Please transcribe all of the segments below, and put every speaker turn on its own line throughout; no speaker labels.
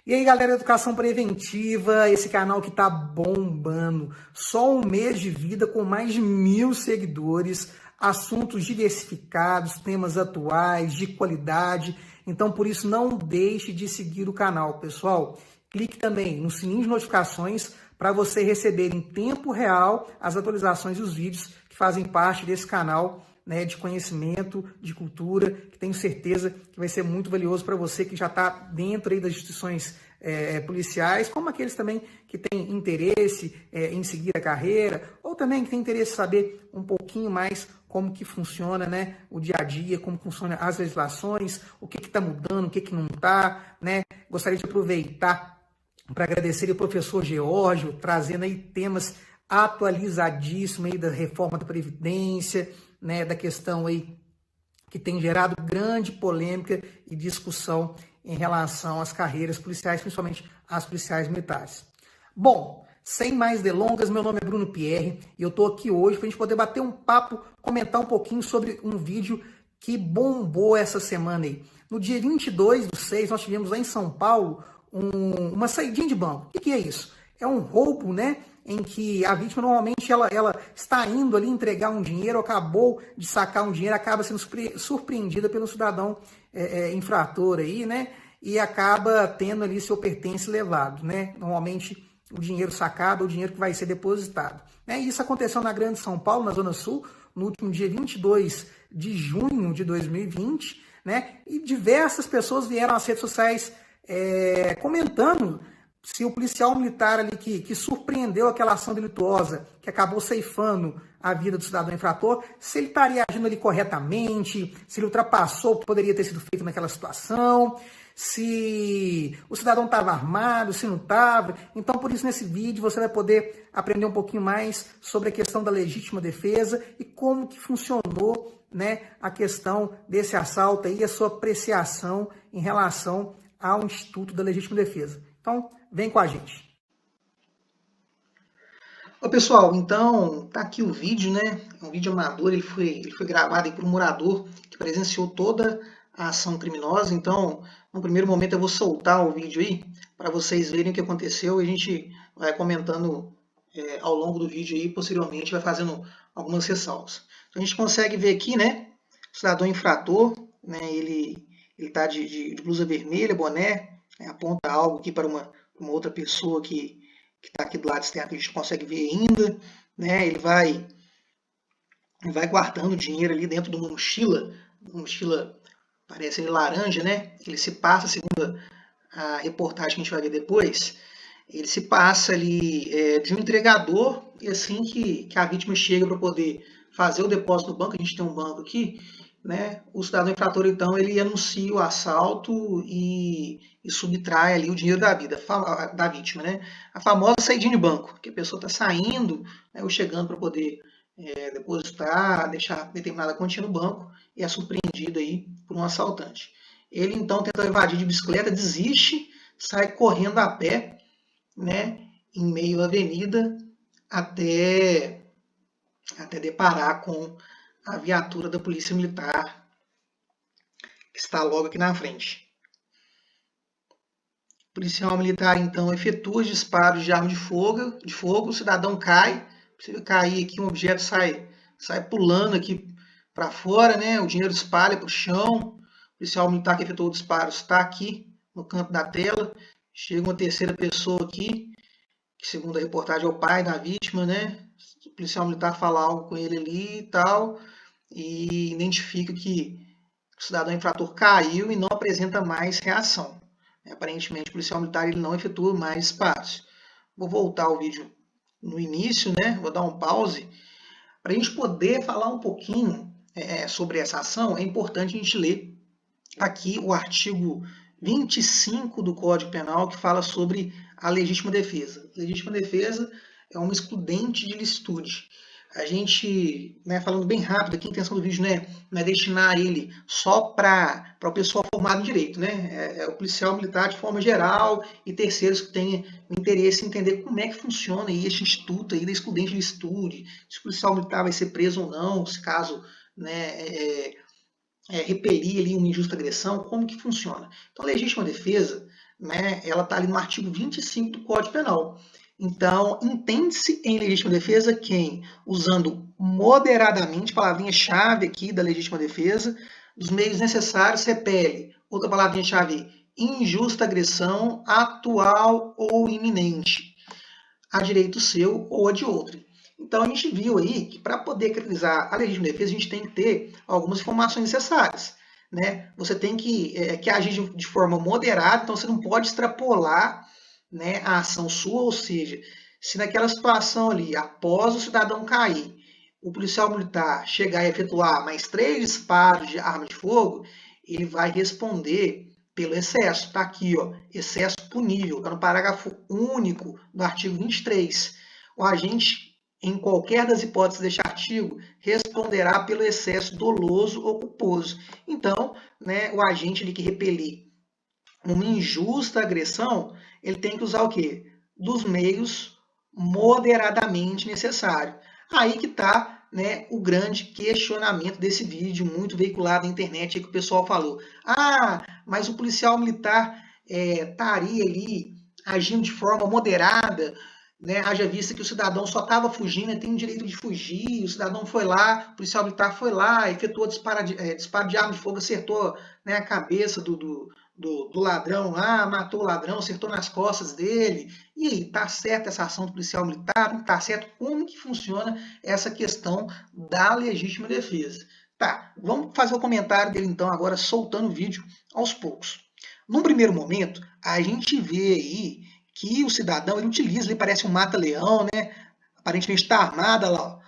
E aí, galera da Educação Preventiva, esse canal que tá bombando. Só um mês de vida com mais de 1.000 seguidores, assuntos diversificados, temas atuais, de qualidade. Então, por isso, não deixe de seguir o canal, pessoal. Clique também no sininho de notificações para você receber em tempo real as atualizações dos vídeos que fazem parte desse canal, né, de conhecimento, de cultura, que tenho certeza que vai ser muito valioso para você que já está dentro aí das instituições policiais, como aqueles também que têm interesse em seguir a carreira, ou também que têm interesse em saber um pouquinho mais como que funciona, né, o dia a dia, como funcionam as legislações, o que está mudando, o que não está, né? Gostaria de aproveitar para agradecer ao professor Geórgio, trazendo aí temas atualizadíssimos aí da reforma da Previdência, né, da questão aí que tem gerado grande polêmica e discussão em relação às carreiras policiais, principalmente as policiais militares. Bom, sem mais delongas, meu nome é Bruno Pierre e eu estou aqui hoje para a gente poder bater um papo, comentar um pouquinho sobre um vídeo que bombou essa semana aí. No dia 22/6, nós tivemos lá em São Paulo uma saidinha de banco. O que é isso? É um roubo, né? Em que a vítima normalmente ela está indo ali entregar um dinheiro, acabou de sacar um dinheiro, acaba sendo surpreendida pelo cidadão infrator aí, né? E acaba tendo ali seu pertence levado, né? Normalmente o dinheiro sacado ou o dinheiro que vai ser depositado. Né? E isso aconteceu na Grande São Paulo, na Zona Sul, no último dia 22 de junho de 2020, né? E diversas pessoas vieram às redes sociais comentando se o policial militar ali que surpreendeu aquela ação delituosa, que acabou ceifando a vida do cidadão infrator, se ele estaria agindo ali corretamente, se ele ultrapassou o que poderia ter sido feito naquela situação, se o cidadão estava armado, se não estava. Então, por isso, nesse vídeo, você vai poder aprender um pouquinho mais sobre a questão da legítima defesa e como que funcionou, né, a questão desse assalto e a sua apreciação em relação ao Instituto da Legítima Defesa. Então, vem com a gente. Ô, pessoal, então, tá aqui o vídeo, né? É um vídeo amador, ele foi gravado aí por um morador que presenciou toda a ação criminosa. Então, no primeiro momento eu vou soltar o vídeo aí para vocês verem o que aconteceu e a gente vai comentando ao longo do vídeo aí, posteriormente vai fazendo algumas ressalvas. Então, a gente consegue ver aqui, né? O cidadão infrator, né? Ele tá de blusa vermelha, boné, né, aponta algo aqui para uma outra pessoa que está aqui do lado externo, que a gente consegue ver ainda, né? Ele vai guardando dinheiro ali dentro de uma mochila parece laranja, né? Ele se passa, segundo a reportagem que a gente vai ver depois, ele se passa ali de um entregador e assim que a vítima chega para poder fazer o depósito no banco, a gente tem um banco aqui, né? O cidadão infrator, então, ele anuncia o assalto e subtrai ali o dinheiro da vítima, né? A famosa saidinha de banco, que a pessoa está saindo, né, ou chegando para poder depositar, deixar determinada quantia no banco e é surpreendido aí por um assaltante. Ele, então, tenta evadir de bicicleta, desiste, sai correndo a pé, né, em meio à avenida, até deparar com a viatura da Polícia Militar, que está logo aqui na frente. O policial militar, então, efetua os disparos de arma de fogo, o cidadão cai, precisa cair aqui, um objeto sai pulando aqui para fora, né? O dinheiro espalha para o chão. O policial militar que efetuou o disparo está aqui no canto da tela. Chega uma terceira pessoa aqui, que segundo a reportagem é o pai da vítima, né? O policial militar fala algo com ele ali e tal, e identifica que o cidadão infrator caiu e não apresenta mais reação. Aparentemente, o policial militar ele não efetua mais disparos. Vou voltar o vídeo no início, né? Vou dar um pause. Para a gente poder falar um pouquinho sobre essa ação, é importante a gente ler aqui o artigo 25 do Código Penal, que fala sobre a legítima defesa. Legítima defesa é uma excludente de licitude. A gente, né, falando bem rápido aqui, a intenção do vídeo não é destinar ele só para o pessoal formado em direito, né? É o policial militar de forma geral e terceiros que tenham interesse em entender como é que funciona aí este instituto aí da excludente de licitude, se o policial militar vai ser preso ou não, se caso, né, repelir ali uma injusta agressão, como que funciona. Então, a legítima defesa né, ela está ali no artigo 25 do Código Penal. Então, entende-se em legítima defesa quem, usando moderadamente, palavrinha-chave aqui da legítima defesa, dos meios necessários, repele. Outra palavrinha-chave, injusta agressão, atual ou iminente, a direito seu ou a de outro. Então, a gente viu aí que para poder caracterizar a legítima defesa, a gente tem que ter algumas informações necessárias. Né? Você tem que agir de forma moderada, então você não pode extrapolar, né, a ação sua, ou seja, se naquela situação ali, após o cidadão cair, o policial militar chegar e efetuar mais 3 disparos de arma de fogo, ele vai responder pelo excesso. Está aqui, ó, excesso punível, está no parágrafo único do artigo 23. O agente, em qualquer das hipóteses deste artigo, responderá pelo excesso doloso ou culposo. Então, né, o agente ali que repelir uma injusta agressão, ele tem que usar o quê? Dos meios moderadamente necessários. Aí que está, né, o grande questionamento desse vídeo, muito veiculado na internet, aí que o pessoal falou. Ah, mas o policial militar estaria ali agindo de forma moderada, né? Haja vista que o cidadão só estava fugindo, ele tem o direito de fugir, o cidadão foi lá, o policial militar foi lá, efetuou disparo de arma de fogo, acertou, né, a cabeça do ladrão lá, matou o ladrão, acertou nas costas dele. E aí, tá certa essa ação do policial militar? Não tá certo? Como que funciona essa questão da legítima defesa? Tá, vamos fazer o comentário dele então agora, soltando o vídeo aos poucos. Num primeiro momento, a gente vê aí que o cidadão, ele utiliza, ele parece um mata-leão, né? Aparentemente está armado lá, ó.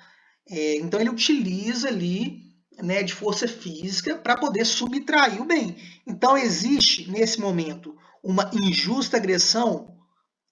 Então ele utiliza ali, né, de força física para poder subtrair o bem. Então existe nesse momento uma injusta agressão?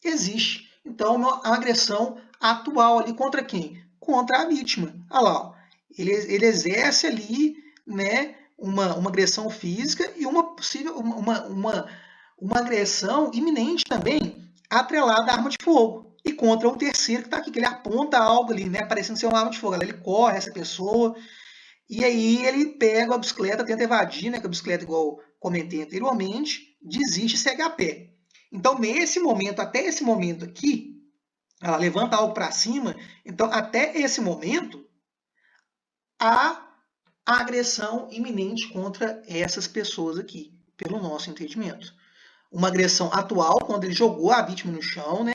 Existe. Então uma agressão atual ali contra quem? Contra a vítima. Olha lá, ó. Ele exerce ali, né, uma agressão física e uma possível uma agressão iminente também atrelada à arma de fogo. E contra um terceiro que está aqui, que ele aponta algo ali, né, parecendo ser uma arma de fogo. Ele corre essa pessoa, e aí ele pega a bicicleta, tenta evadir, né, com a bicicleta, igual comentei anteriormente, desiste e segue a pé. Então, nesse momento, até esse momento aqui, ela levanta algo para cima, então, até esse momento, há a agressão iminente contra essas pessoas aqui, pelo nosso entendimento. Uma agressão atual, quando ele jogou a vítima no chão, né,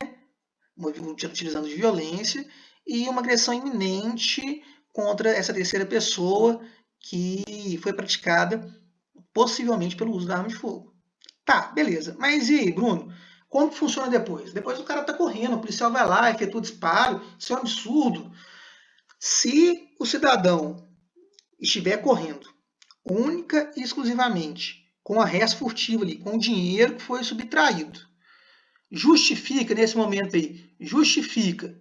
utilizando de violência, e uma agressão iminente contra essa terceira pessoa que foi praticada possivelmente pelo uso da arma de fogo. Tá, beleza. Mas e aí, Bruno? Como que funciona depois? Depois o cara tá correndo, o policial vai lá, efetua o disparo, isso é um absurdo. Se o cidadão estiver correndo única e exclusivamente com a res furtiva ali, com o dinheiro que foi subtraído, justifica, nesse momento aí, justifica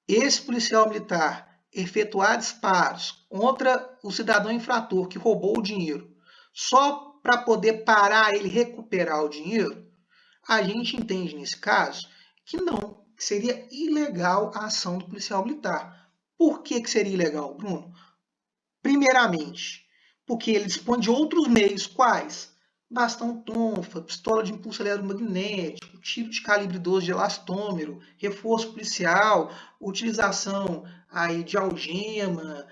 esse policial militar efetuar disparos contra o cidadão infrator que roubou o dinheiro só para poder parar ele recuperar o dinheiro, a gente entende nesse caso que não, que seria ilegal a ação do policial militar. Por que seria ilegal, Bruno? Primeiramente, porque ele dispõe de outros meios, quais? Bastão tonfa, pistola de impulso eletromagnético, tiro de calibre 12 de elastômero, reforço policial, utilização aí de algema,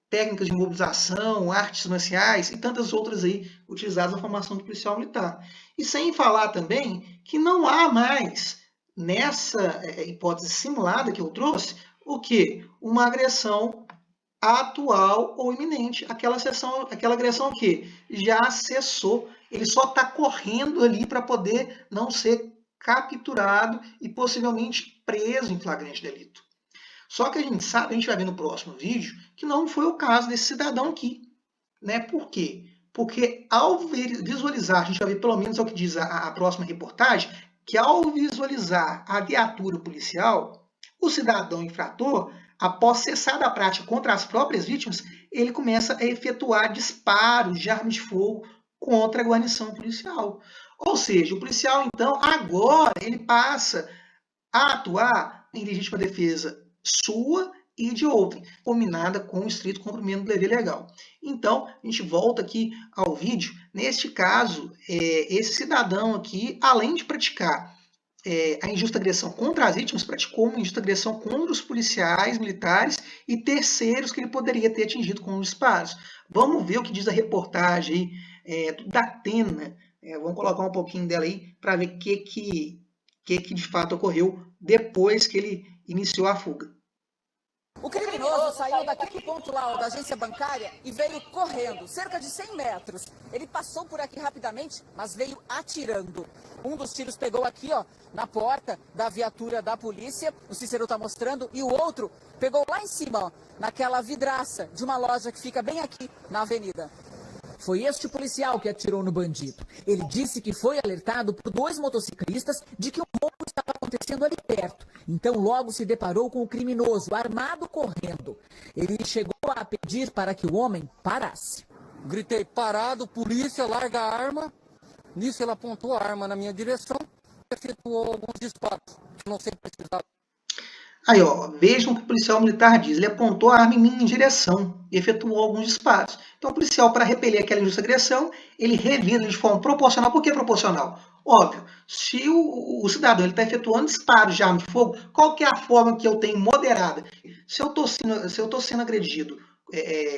técnicas de mobilização, artes marciais e tantas outras aí utilizadas na formação do policial militar. E sem falar também que não há mais, nessa hipótese simulada que eu trouxe, o que? Uma agressão atual ou iminente. Aquela agressão que já cessou, ele só está correndo ali para poder não ser capturado e possivelmente preso em flagrante delito. Só que a gente sabe, a gente vai ver no próximo vídeo, que não foi o caso desse cidadão aqui. Né? Por quê? Porque ao visualizar, a gente vai ver pelo menos é o que diz a próxima reportagem, que ao visualizar a viatura policial, o cidadão infrator, após cessar da prática contra as próprias vítimas, ele começa a efetuar disparos de arma de fogo contra a guarnição policial. Ou seja, o policial, então, agora ele passa a atuar em legítima defesa sua e de outrem, combinada com o estrito cumprimento do dever legal. Então, a gente volta aqui ao vídeo. Neste caso, esse cidadão aqui, além de praticar a injusta agressão contra as vítimas, praticou uma injusta agressão contra os policiais, militares e terceiros que ele poderia ter atingido com os disparos. Vamos ver o que diz a reportagem aí, do Datena. Vamos colocar um pouquinho dela aí para ver o que de fato ocorreu depois que ele iniciou a fuga.
O criminoso saiu daquele ponto lá da agência bancária e veio correndo, cerca de 100 metros. Ele passou por aqui rapidamente, mas veio atirando. Um dos tiros pegou aqui, ó, na porta da viatura da polícia, o Cícero está mostrando, e o outro pegou lá em cima, ó, naquela vidraça de uma loja que fica bem aqui na avenida. Foi este policial que atirou no bandido. Ele disse que foi alertado por 2 motociclistas de que um roubo estava acontecendo ali perto. Então logo se deparou com o criminoso, armado, correndo. Ele chegou a pedir para que o homem parasse.
Gritei, parado, polícia, larga a arma. Nisso ele apontou a arma na minha direção e efetuou alguns disparos, que não sei precisar.
Aí, ó, vejam o que o policial militar diz. Ele apontou a arma em minha direção e efetuou alguns disparos. Então, o policial, para repelir aquela injusta agressão, ele revida de forma proporcional. Por que proporcional? Óbvio, se o cidadão está efetuando disparos de arma de fogo, qual que é a forma que eu tenho moderada? Se eu estou sendo agredido,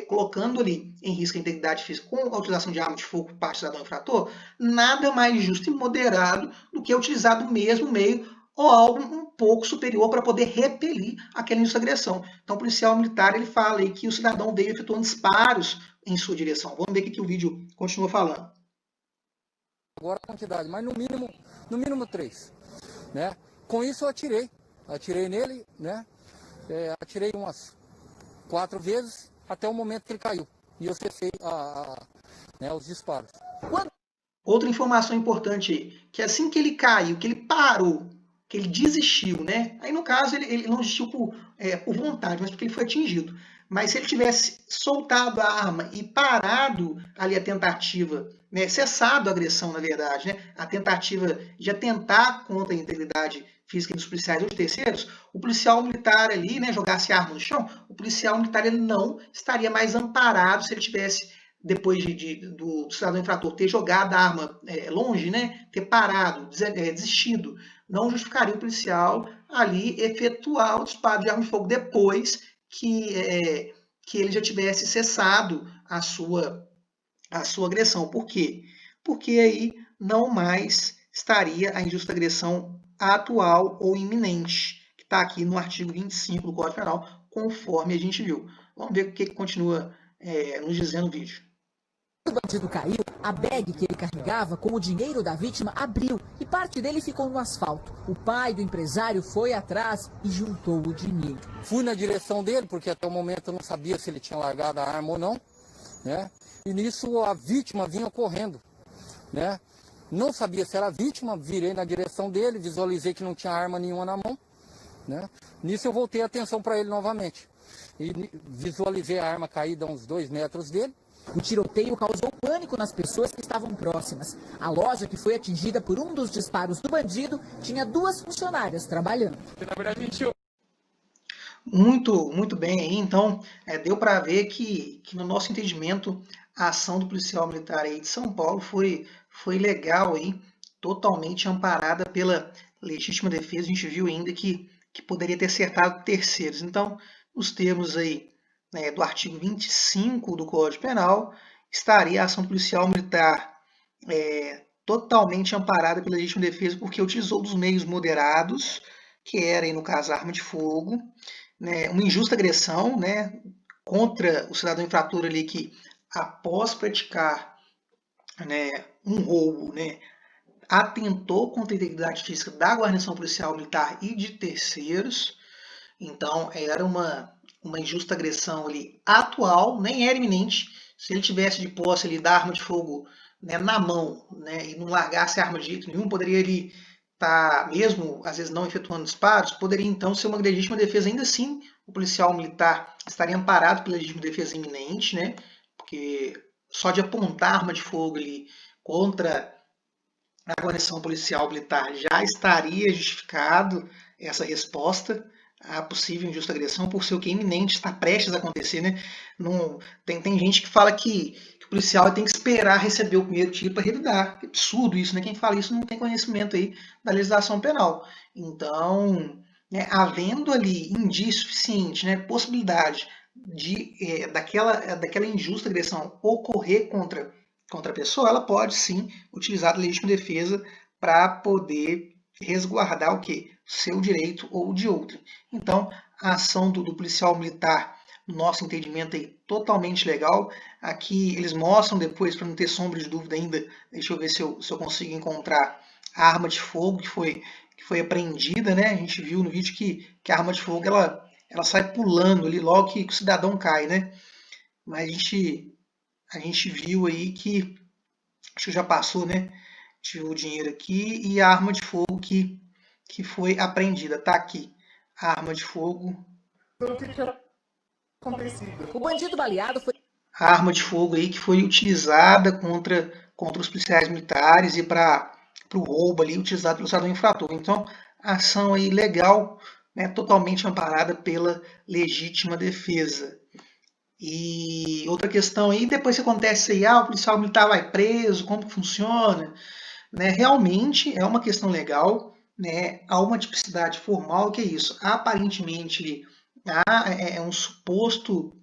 colocando ali em risco a integridade física com a utilização de arma de fogo por parte do cidadão infrator, nada mais justo e moderado do que utilizar o mesmo meio ou algo um pouco superior para poder repelir aquela injusta agressão. Então, o policial militar ele fala aí que o cidadão veio efetuando disparos em sua direção. Vamos ver o que o vídeo continua falando.
Agora a quantidade, mas no mínimo 3. Né? Com isso eu atirei nele, né? Atirei umas 4 vezes até o momento que ele caiu. E eu cessei os disparos.
Outra informação importante aí, que assim que ele caiu, que ele parou, que ele desistiu, né? Aí no caso ele não desistiu por vontade, mas porque ele foi atingido. Mas se ele tivesse soltado a arma e parado ali a tentativa, né, cessado a agressão, na verdade, né, a tentativa de atentar contra a integridade física dos policiais ou de terceiros, o policial militar ali, né, jogasse a arma no chão, o policial militar ele não estaria mais amparado se ele tivesse, depois do cidadão infrator ter jogado a arma longe, né, ter parado, desistido, não justificaria o policial ali efetuar o disparo de arma de fogo depois que ele já tivesse cessado a sua agressão. Por quê? Porque aí não mais estaria a injusta agressão atual ou iminente, que está aqui no artigo 25 do Código Penal, conforme a gente viu. Vamos ver o que continua nos dizendo o vídeo.
O bandido caiu, a bag que ele carregava com o dinheiro da vítima abriu e parte dele ficou no asfalto. O pai do empresário foi atrás e juntou o dinheiro.
Fui na direção dele, porque até o momento eu não sabia se ele tinha largado a arma ou não, né? E nisso a vítima vinha correndo, né? Não sabia se era a vítima, virei na direção dele, visualizei que não tinha arma nenhuma na mão, né? Nisso eu voltei a atenção para ele novamente. E visualizei a arma caída a uns 2 metros dele.
O tiroteio causou pânico nas pessoas que estavam próximas. A loja que foi atingida por um dos disparos do bandido tinha 2 funcionárias trabalhando.
Muito bem aí, então deu para ver que no nosso entendimento a ação do policial militar aí de São Paulo foi legal aí, totalmente amparada pela legítima defesa. A gente viu ainda que poderia ter acertado terceiros. Então, nos termos aí do artigo 25 do Código Penal, estaria a ação policial militar totalmente amparada pela legítima defesa, porque utilizou dos meios moderados, que era, aí, no caso, a arma de fogo, né, uma injusta agressão, né, contra o cidadão infrator ali que, após praticar, né, um roubo, né, atentou contra a integridade física da guarnição policial militar e de terceiros. Então, era uma injusta agressão ali atual, nem era iminente. Se ele tivesse de posse ali da arma de fogo, né, na mão, né, e não largasse a arma de jeito nenhum, poderia ele estar, mesmo às vezes não efetuando disparos, poderia então ser uma legítima defesa. Ainda assim, o policial militar estaria amparado pela legítima defesa iminente, né, porque só de apontar a arma de fogo ali contra a guarnição policial militar já estaria justificado essa resposta, a possível injusta agressão por ser o que é iminente, está prestes a acontecer, né? Não, tem gente que fala que o policial tem que esperar receber o primeiro tiro para revidar. Que absurdo isso, né? Quem fala isso não tem conhecimento aí da legislação penal. Então, né, havendo ali indício suficiente, né, possibilidade daquela injusta agressão ocorrer contra a pessoa, ela pode sim utilizar a legítima defesa para poder resguardar o quê? Seu direito ou de outro. Então, a ação do policial militar, no nosso entendimento, é totalmente legal. Aqui eles mostram depois, para não ter sombra de dúvida ainda, deixa eu ver se eu consigo encontrar a arma de fogo que foi apreendida, né? A gente viu no vídeo que a arma de fogo ela sai pulando ali logo que o cidadão cai, né? Mas a gente viu aí que, acho que já passou, né? A gente viu o dinheiro aqui e a arma de fogo que foi apreendida. Tá aqui, a arma de fogo.
O que tinha acontecido? O bandido baleado foi...
A arma de fogo aí que foi utilizada contra os policiais militares e para o roubo ali, utilizado pelo cidadão infrator. Então, a ação aí legal, né, totalmente amparada pela legítima defesa. E outra questão aí, depois que acontece aí, o policial militar vai preso, como que funciona? Né? Realmente é uma questão legal, né? Há uma tipicidade formal, que é isso. Aparentemente, é um suposto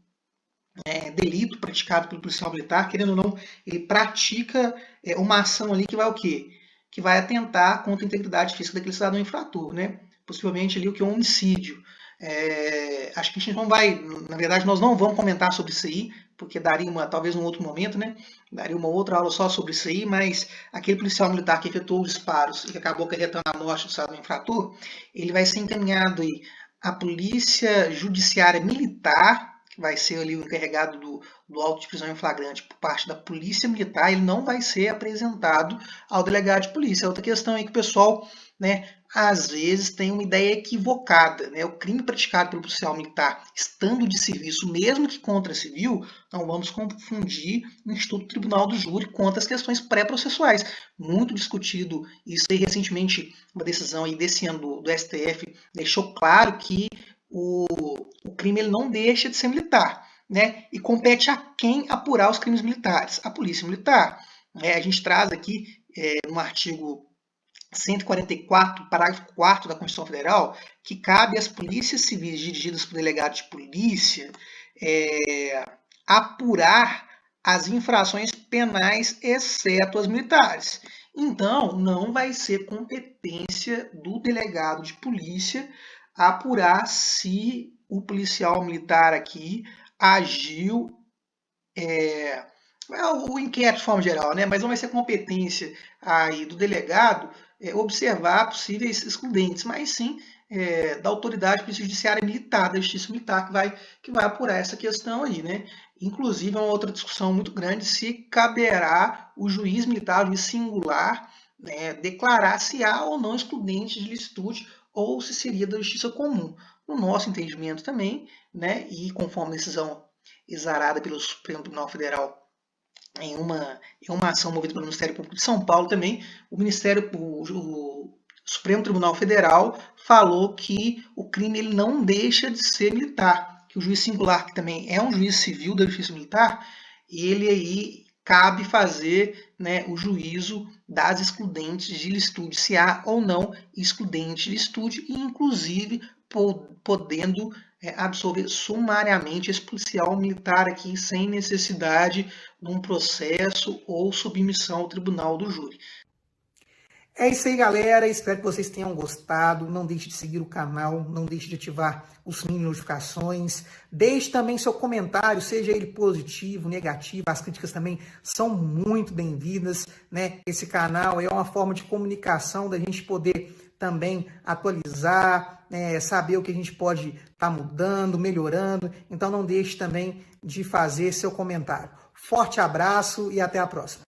delito praticado pelo policial militar, querendo ou não, ele pratica uma ação ali que vai o quê? Que vai atentar contra a integridade física daquele cidadão infrator, né? Possivelmente ali o que é um homicídio. Acho que a gente não vai, na verdade, nós não vamos comentar sobre isso aí, porque daria talvez um outro momento, né? Daria uma outra aula só sobre isso aí, mas aquele policial militar que efetuou os disparos e que acabou acarretando a morte do cidadão infrator, ele vai ser encaminhado aí à Polícia Judiciária Militar, que vai ser ali o encarregado do auto de prisão em flagrante por parte da Polícia Militar, ele não vai ser apresentado ao delegado de polícia. Outra questão aí que o pessoal, né, às vezes tem uma ideia equivocada, né? O crime praticado pelo policial militar, estando de serviço, mesmo que contra civil, não vamos confundir o Instituto Tribunal do Júri quanto às questões pré-processuais. Muito discutido isso aí recentemente, uma decisão aí desse ano do STF deixou claro que o crime ele não deixa de ser militar, né? E compete a quem apurar os crimes militares? A Polícia Militar. A gente traz aqui no artigo 144, parágrafo 4º da Constituição Federal, que cabe às polícias civis dirigidas por delegado de polícia apurar as infrações penais, exceto as militares. Então, não vai ser competência do delegado de polícia apurar se o policial militar aqui agiu, o inquérito de forma geral, né? Mas não vai ser competência aí do delegado observar possíveis excludentes, mas sim da autoridade judiciária militar, da justiça militar, que vai apurar essa questão aí, né? Inclusive, é uma outra discussão muito grande se caberá o juiz militar, o juiz singular, né, declarar se há ou não excludente de licitude ou se seria da justiça comum. No nosso entendimento também, né, e conforme a decisão exarada pelo Supremo Tribunal Federal em uma ação movida pelo Ministério Público de São Paulo também, o Supremo Tribunal Federal falou que o crime ele não deixa de ser militar, que o juiz singular, que também é um juiz civil da justiça militar, ele aí cabe fazer, né, o juízo das excludentes de licitude, se há ou não excludente de licitude, e inclusive podendo absolver sumariamente esse policial militar aqui sem necessidade de um processo ou submissão ao tribunal do júri. É isso aí, galera. Espero que vocês tenham gostado. Não deixe de seguir o canal, não deixe de ativar os sininhos de notificações. Deixe também seu comentário, seja ele positivo, negativo. As críticas também são muito bem-vindas, né? Esse canal é uma forma de comunicação da gente poder também atualizar, saber o que a gente pode estar mudando, melhorando. Então não deixe também de fazer seu comentário. Forte abraço e até a próxima.